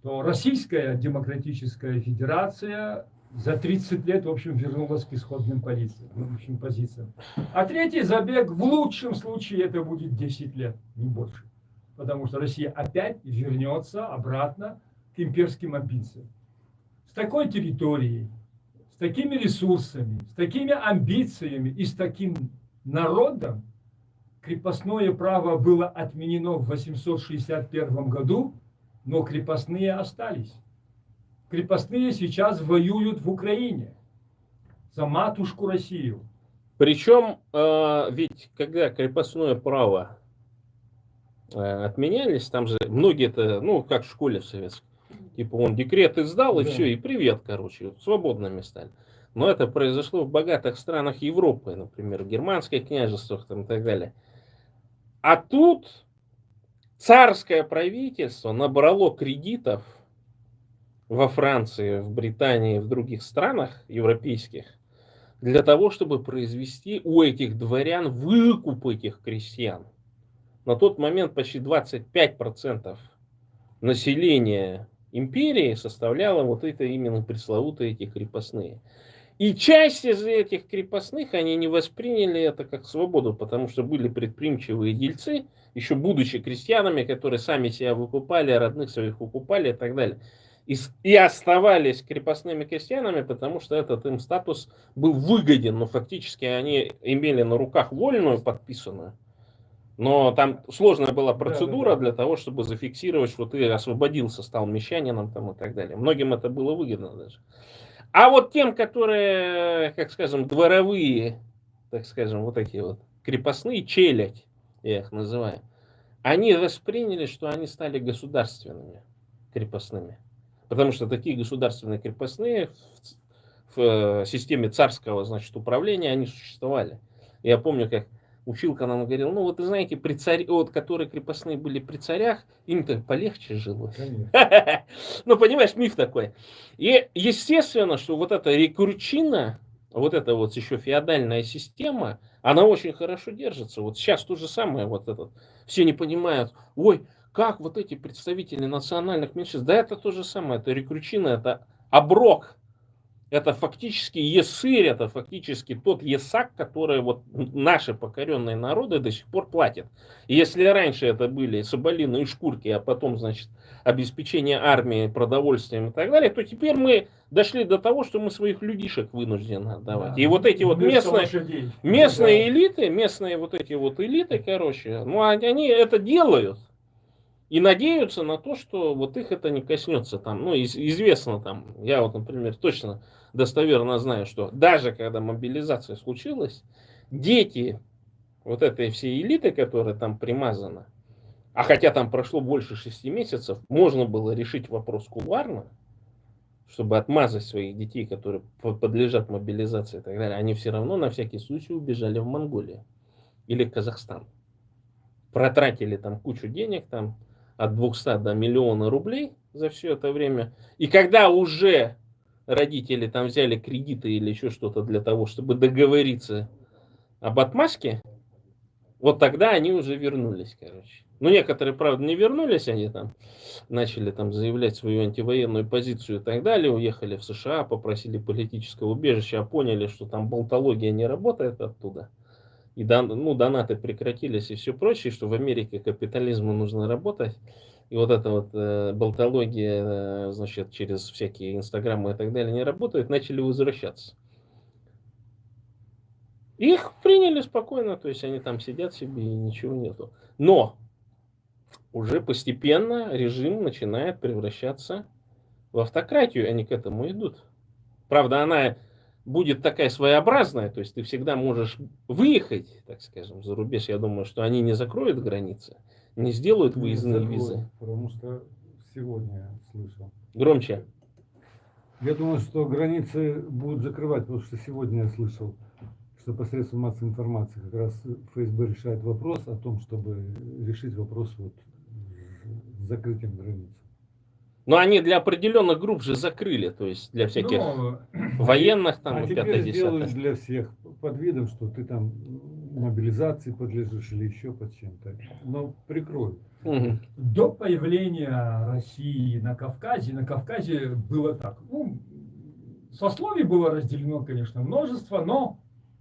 то Российская Демократическая Федерация за 30 лет, в общем, вернулась к исходным позициям. А третий забег, в лучшем случае, это будет 10 лет, не больше. Потому что Россия опять вернется обратно к имперским амбициям. С такой территорией, с такими ресурсами, с такими амбициями и с таким народом крепостное право было отменено в 861 году, но крепостные остались. Крепостные сейчас воюют в Украине. за матушку Россию. Причем, ведь когда крепостное право отменялись, там же многие-то, ну, как в школе в советской, типа он декрет издал, и Да. все, и привет, короче, свободными стали. Но это произошло в богатых странах Европы, например, в германских княжествах там, и так далее. А тут царское правительство набрало кредитов во Франции, в Британии, в других странах европейских для того, чтобы произвести у этих дворян выкуп этих крестьян. На тот момент почти 25% населения империи составляло вот это именно пресловутые эти крепостные. И часть из этих крепостных, они не восприняли это как свободу, потому что были предприимчивые дельцы, еще будучи крестьянами, которые сами себя выкупали, родных своих выкупали и так далее. И оставались крепостными крестьянами, потому что этот им статус был выгоден, но фактически они имели на руках вольную подписанную. Но там сложная была процедура для того, чтобы зафиксировать, что ты освободился, стал мещанином там, и так далее. Многим это было выгодно даже. А вот тем, которые, как скажем, дворовые, так скажем, вот эти вот крепостные, челядь, я их называю, они восприняли, что они стали государственными крепостными. Потому что такие государственные крепостные в системе царского, значит, управления, они существовали. Я помню, как училка нам говорил, ну вот вы знаете, при царе, вот, которые крепостные были при царях, им-то полегче жилось. Ну, понимаешь, миф такой. И естественно, что вот эта рекрутчина, вот эта вот еще феодальная система, она очень хорошо держится. Вот сейчас то же самое, вот этот. Все не понимают, ой, как вот эти представители национальных меньшинств, да это то же самое, это рекрутчина, это оброк. Это фактически есырь, это фактически тот есак, который вот наши покоренные народы до сих пор платят. И если раньше это были соболиные шкурки, а потом, значит, обеспечение армии продовольствием и так далее, то теперь мы дошли до того, что мы своих людишек вынуждены отдавать. Да. И вот эти вот местные элиты, местные вот эти вот элиты, короче, ну они это делают. И надеются на то, что вот их это не коснется там. Ну, известно там, я вот, например, точно достоверно знаю, что даже когда мобилизация случилась, дети вот этой всей элиты, которая там примазана, а хотя там прошло больше 6 месяцев, можно было решить вопрос кулуарно, чтобы отмазать своих детей, которые подлежат мобилизации и так далее, они все равно на всякий случай убежали в Монголию или Казахстан. Протратили там кучу денег, там от 200 до миллиона рублей за все это время. И когда уже родители там взяли кредиты или еще что-то для того, чтобы договориться об отмазке, вот тогда они уже вернулись, короче. Ну, некоторые, правда, не вернулись, они там начали там заявлять свою антивоенную позицию и так далее, уехали в США, попросили политического убежища, а поняли, что там болтология не работает оттуда. И донаты прекратились и все прочее, что в Америке капитализму нужно работать. И вот эта вот болтология, значит, через всякие инстаграмы и так далее не работает, начали возвращаться. Их приняли спокойно, то есть они там сидят себе и ничего нету. Но уже постепенно режим начинает превращаться в автократию, они к этому идут. Правда, она будет такая своеобразная, то есть ты всегда можешь выехать, так скажем, за рубеж. Я думаю, что они не закроют границы, не сделают выездные визы. Потому что сегодня слышал. Громче. Я думаю, что границы будут закрывать, потому что сегодня я слышал, что посредством массовой информации как раз ФСБ решает вопрос о том, чтобы решить вопрос вот с закрытием границ. Но они для определенных групп же закрыли, то есть для всяких военных там. А теперь сделают для всех под видом, что ты там мобилизации подлежишь или еще под чем-то. Но прикроют. Угу. До появления России на Кавказе было так. Ну, сословий было разделено, конечно, множество, но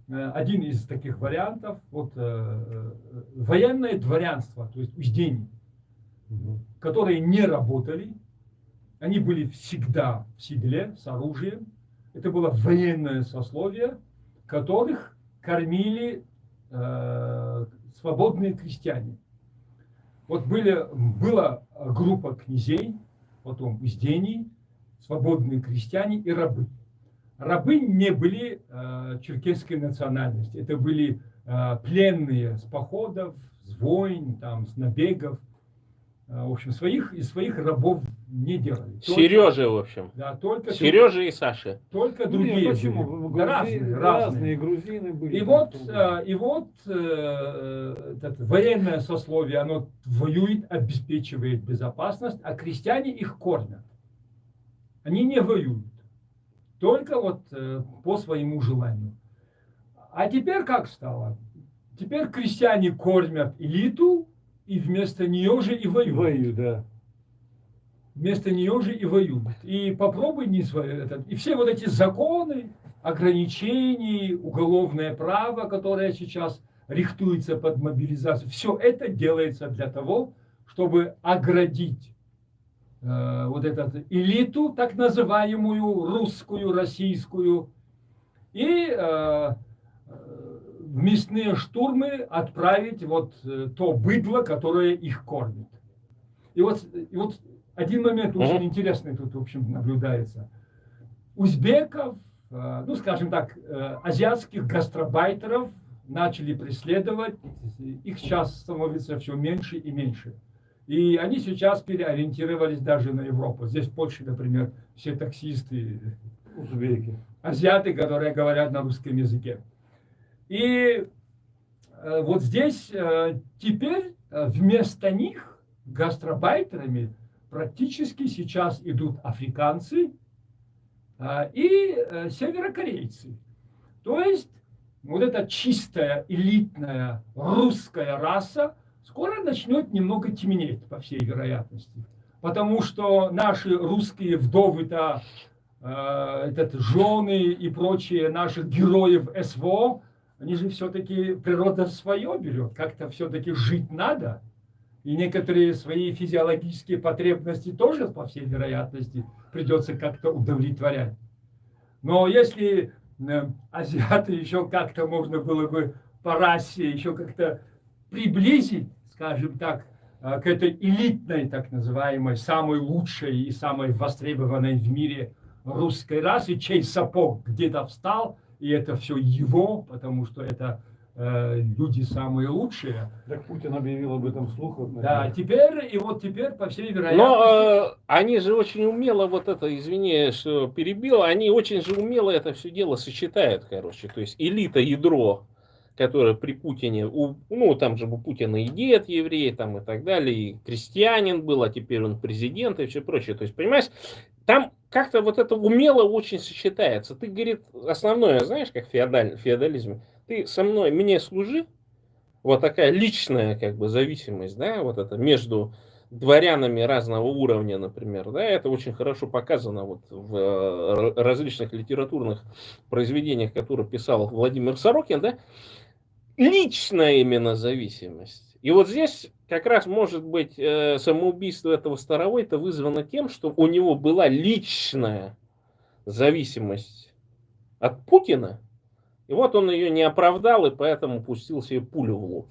один из таких вариантов, вот военное дворянство, то есть узденье, которые не работали. Они были всегда в седле с оружием. Это было военное сословие, которых кормили свободные крестьяне. Вот была группа князей, потом уздений, свободные крестьяне и рабы. рабы не были черкесской национальности. Это были пленные с походов, с войн, там, с набегов. В общем, из своих рабов не делали. Сережа, в общем. Да, только Сережа и Саша. Только Ну, другие. нет, почему? Да, разные. Грузины были. И вот это военное сословие, оно воюет, обеспечивает безопасность, а крестьяне их кормят. Они не воюют. Только вот по своему желанию. А теперь как стало? Теперь крестьяне кормят элиту, и вместо нее же и воюют. Воюют, да. Вместо нее же и воюют. И попробуй не и все вот эти законы, ограничения, уголовное право, которое сейчас рихтуется под мобилизацию, все это делается для того, чтобы оградить вот эту элиту, так называемую русскую, российскую, и в мясные штурмы отправить вот то быдло, которое их кормит. И вот один момент очень интересный тут, в общем, наблюдается. Узбеков, ну, скажем так, азиатских гастробайтеров начали преследовать, их сейчас становится все меньше и меньше. И они сейчас переориентировались даже на Европу. Здесь в Польше, например, все таксисты, узбеки, азиаты, которые говорят на русском языке. И вот здесь теперь вместо них гастробайтерами практически сейчас идут африканцы и северокорейцы. То есть вот эта чистая, элитная русская раса скоро начнет немного темнеть, по всей вероятности. Потому что наши русские вдовы-то, жены и прочие наших героев СВО, они же все-таки природа свое берет, как-то все-таки жить надо. И некоторые свои физиологические потребности тоже, по всей вероятности, придется как-то удовлетворять. Но если азиаты еще как-то можно было бы по расе еще как-то приблизить, скажем так, к этой элитной, так называемой, самой лучшей и самой востребованной в мире русской расы, чей сапог где-то встал, и это все его, потому что это люди самые лучшие. Так Путин объявил об этом вслух. Да, теперь, по всей вероятности... Но они же очень умело вот это, извини, что перебил, они очень же умело это все дело сочетают, короче. То есть элита, ядро, которое при Путине, ну там же у Путина и дед еврей, там и так далее, и крестьянин был, а теперь он президент и все прочее. То есть, понимаешь, там как-то вот это умело очень сочетается. Ты, говорит, основное, знаешь, как в феодализме, ты со мной, мне служи, вот такая личная как бы зависимость, да, вот это между дворянами разного уровня, например, да, это очень хорошо показано вот в различных литературных произведениях, которые писал Владимир Сорокин, да, личная именно зависимость. И вот здесь как раз может быть самоубийство этого Старовойта вызвано тем, что у него была личная зависимость от Путина, и вот он ее не оправдал, и поэтому пустил себе пулю в лоб.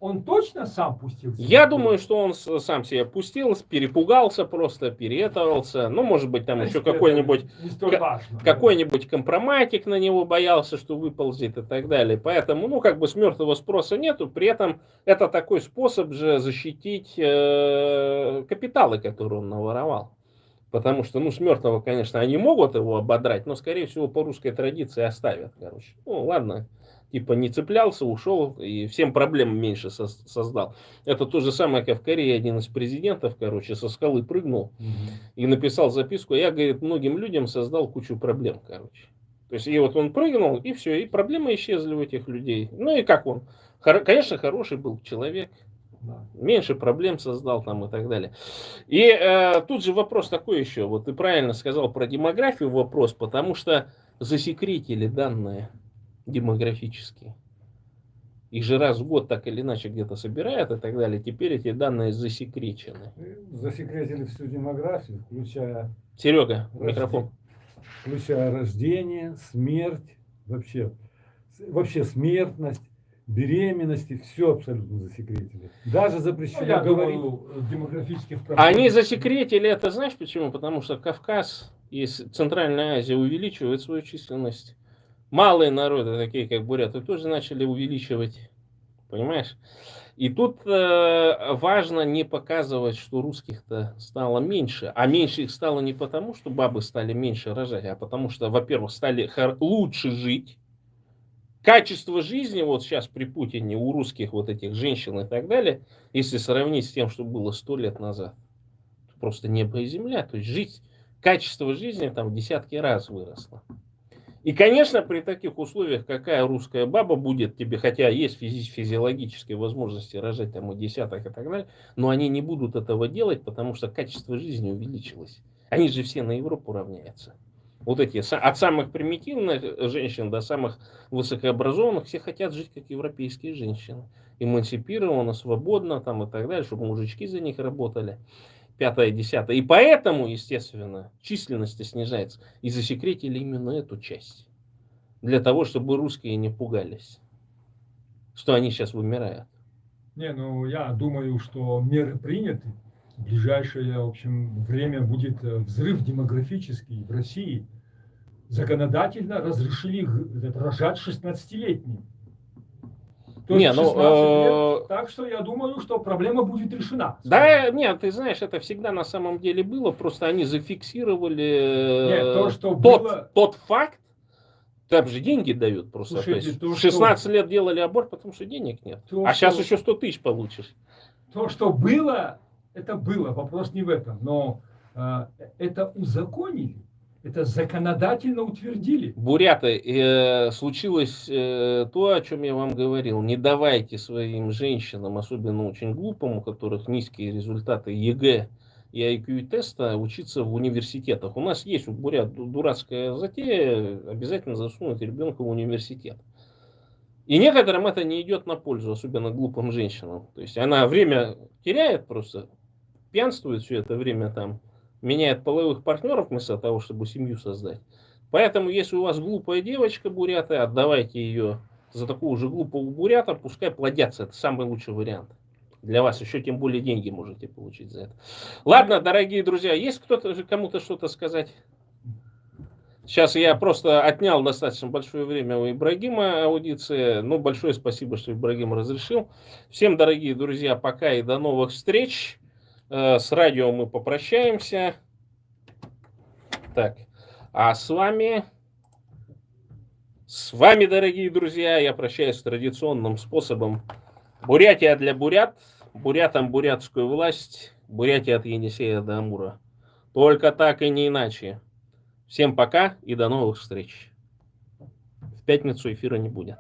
Он точно сам пустился? Я думаю, что он сам себе пустил, перепугался просто, переэтовался. Ну, может быть, там еще какой-нибудь компроматик на него боялся, что выползет и так далее. Поэтому, ну, как бы с мертвого спроса нету. При этом это такой способ же защитить капиталы, которые он наворовал. Потому что, ну, с мертвого, конечно, они могут его ободрать, но, скорее всего, по русской традиции оставят, короче. Ну, ладно, типа не цеплялся, ушел и всем проблем меньше создал. Это то же самое, как в Корее один из президентов, короче, со скалы прыгнул и написал записку. Я, говорит, многим людям создал кучу проблем, короче. То есть, и вот он прыгнул, и все, и проблемы исчезли у этих людей. Ну, и как он? Конечно, хороший был человек. Меньше проблем создал там и так далее. И тут же вопрос такой еще. Вот ты правильно сказал про демографию вопрос, потому что засекретили данные демографические. Их же раз в год так или иначе где-то собирают и так далее. Теперь эти данные засекречены. Засекретили всю демографию, включая... Серега, микрофон. Включая рождение, смерть, вообще смертность. Беременности, все абсолютно засекретили. Даже запрещено я говорить. думаю, демографических проблем. Они засекретили это, знаешь почему? Потому что Кавказ И Центральная Азия увеличивает свою численность. Малые народы, такие как буряты, тоже начали увеличивать. Понимаешь? И тут важно не показывать, что русских-то стало меньше. А меньше их стало не потому, что бабы стали меньше рожать, а потому что, во-первых, стали лучше жить. Качество жизни вот сейчас при Путине у русских вот этих женщин и так далее, если сравнить с тем, что было 100 лет назад, просто небо и земля. То есть качество жизни там в десятки раз выросло. И, конечно, при таких условиях, какая русская баба будет тебе, хотя есть физиологические возможности рожать там и десяток и так далее, но они не будут этого делать, потому что качество жизни увеличилось. Они же все на Европу равняются. Вот эти, от самых примитивных женщин до самых высокообразованных, все хотят жить как европейские женщины. Эмансипированно, свободно там и так далее, чтобы мужички за них работали. Пятое, десятое. И поэтому, естественно, численность снижается. И засекретили именно эту часть. Для того, чтобы русские не пугались, что они сейчас вымирают. Не, ну я думаю, что меры приняты. В ближайшее, в общем, время будет взрыв демографический в России. Законодательно разрешили рожать 16-летним. То есть 16 лет, так что я думаю, что проблема будет решена. Да, нет, ты знаешь, это всегда на самом деле было, просто они зафиксировали тот факт, там же деньги дают просто. Слушайте, в 16 лет делали аборт, потому что денег нет. Сейчас еще 100 тысяч получишь. То, что было, это было, вопрос не в этом, но это узаконили. Это законодательно утвердили. Буряты, случилось то, о чем я вам говорил. Не давайте своим женщинам, особенно очень глупым, у которых низкие результаты ЕГЭ и IQ-теста, учиться в университетах. У нас есть у бурят дурацкая затея, обязательно засунуть ребенка в университет. И некоторым это не идет на пользу, особенно глупым женщинам. То есть она время теряет просто, пьянствует все это время там, меняет половых партнеров вместо того, чтобы семью создать. Поэтому, если у вас глупая девочка бурята, отдавайте ее за такого же глупого бурята, пускай плодятся. Это самый лучший вариант. Для вас еще тем более деньги можете получить за это. Ладно, дорогие друзья, есть кто-то, кому-то что-то сказать? Сейчас я просто отнял достаточно большое время у Ибрагима аудиции. Ну, большое спасибо, что Ибрагим разрешил. Всем, дорогие друзья, пока и до новых встреч. С радио мы попрощаемся. Так, а с вами, дорогие друзья, я прощаюсь традиционным способом. Бурятия для бурят, бурятам бурятскую власть, Бурятия от Енисея до Амура. Только так и не иначе. Всем пока и до новых встреч. В пятницу эфира не будет.